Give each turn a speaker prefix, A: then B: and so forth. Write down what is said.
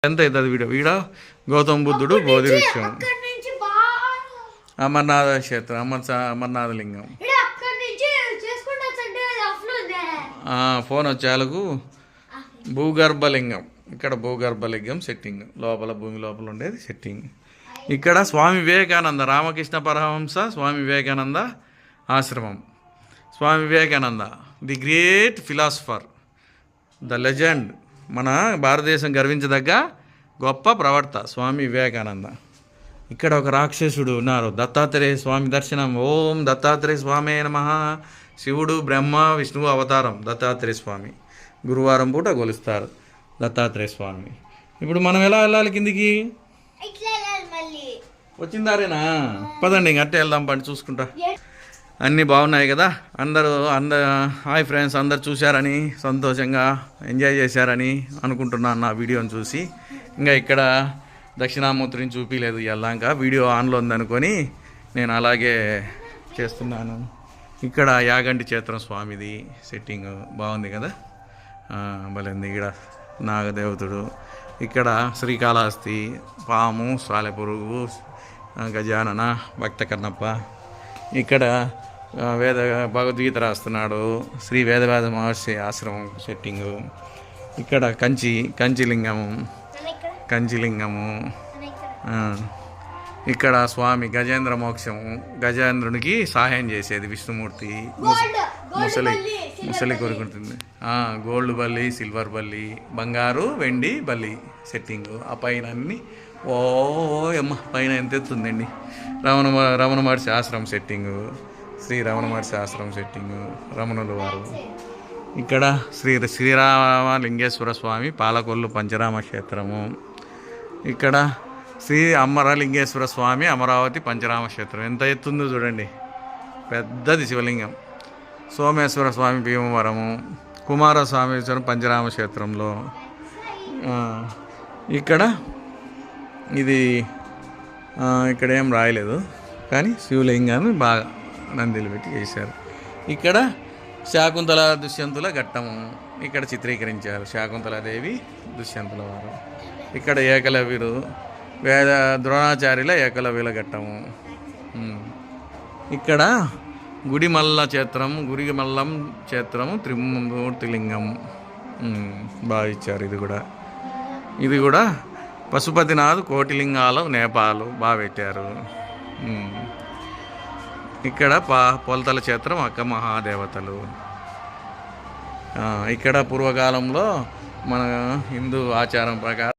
A: ఎంత అవుతుంది వీడ గౌతమ బుద్ధుడు బోధి వృక్షం అమర్నాథ క్షేత్రం అమర్నాథ లింగం ఫోన్ వచ్చేలకు భూగర్భలింగం ఇక్కడ భూగర్భలింగం సెట్టింగ్ లోపల భూమి లోపల ఉండేది సెట్టింగ్. ఇక్కడ స్వామి వివేకానంద రామకృష్ణ పరమహంస స్వామి వివేకానంద ఆశ్రమం. Swami Vivekananda the great philosopher, the legend, మన భారతదేశం గర్వించదగ్గ గొప్ప ప్రవర్త స్వామి వివేకానంద. ఇక్కడ ఒక రాక్షసుడు ఉన్నారు, దత్తాత్రేయ స్వామి దర్శనం. ఓం దత్తాత్రేయ స్వామి నమః. శివుడు బ్రహ్మ విష్ణువు అవతారం దత్తాత్రేయ స్వామి. గురువారం పూట కొలుస్తారు దత్తాత్రేయ స్వామి. ఇప్పుడు మనం ఎలా వెళ్ళాలి కిందికి? వచ్చిందారేనా? పదండి ఇంక అట్టే వెళ్దాం, పండి చూసుకుంటా. అన్నీ బాగున్నాయి కదా? అందరూ హాయ్ ఫ్రెండ్స్, అందరు చూశారని సంతోషంగా ఎంజాయ్ చేశారని అనుకుంటున్నాను నా వీడియోని చూసి. ఇంకా ఇక్కడ దక్షిణామూర్తిని చూపించలేదు వెళ్ళాక, వీడియో ఆన్లో ఉందనుకొని నేను అలాగే చేస్తున్నాను. ఇక్కడ యాగంటి క్షేత్రం స్వామిది సెట్టింగ్ బాగుంది కదా, భలేంది. ఇక్కడ నాగదేవతుడు, ఇక్కడ శ్రీకాళహస్తి, పాము, సాలెపురుగు, గజానన, భక్త కన్నప్ప. ఇక్కడ భగవద్గీత రాస్తున్నాడు శ్రీ వేదవ్యాస మహర్షి ఆశ్రమం సెట్టింగు. ఇక్కడ కంచిలింగము. ఇక్కడ స్వామి గజేంద్ర మోక్షము, గజేంద్రునికి సహాయం చేసేది విష్ణుమూర్తి. ముసలి కోరుకుంటుంది. గోల్డ్ బల్లి, సిల్వర్ బల్లి, బంగారు వెండి బల్లి సెట్టింగు. ఆ పైన అన్ని అమ్మ పైన ఎంత ఎత్తుందండి. రమణ మహర్షి ఆశ్రమం సెట్టింగు, శ్రీ రమణ మహర్షి ఆశ్రమం సెట్టింగు, రమణుల వారు. ఇక్కడ శ్రీరామలింగేశ్వర స్వామి పాలకొల్లు పంచరామ క్షేత్రము. ఇక్కడ శ్రీ అమరలింగేశ్వర స్వామి అమరావతి పంచరామ క్షేత్రం. ఎంత ఎత్తుందో చూడండి, పెద్దది శివలింగం. సోమేశ్వర స్వామి భీమవరము, కుమారస్వామేశ్వరం పంచరామ క్షేత్రంలో. ఇక్కడ ఇది ఇక్కడ ఏం రాయలేదు కానీ శివలింగాన్ని బాగా నందిలు పెట్టి చేశారు. ఇక్కడ శాకుంతల దుష్యంతుల ఘట్టము ఇక్కడ చిత్రీకరించారు, శాకుంతలాదేవి దుష్యంతుల వారు. ఇక్కడ ఏకలవ్యుడు, ద్రోణాచార్యుల ఏకలవ్యుల ఘట్టము. ఇక్కడ గుడిమల్ల క్షేత్రము త్రిమూర్తిలింగం బాగా ఇచ్చారు. ఇది కూడా పశుపతినాథ్ కోటిలింగాలు నేపాలు బాగా పెట్టారు. ఇక్కడ పొలతల క్షేత్రం అక్క మహాదేవతలు. ఇక్కడ పూర్వకాలంలో మన హిందూ ఆచారం ప్రకారం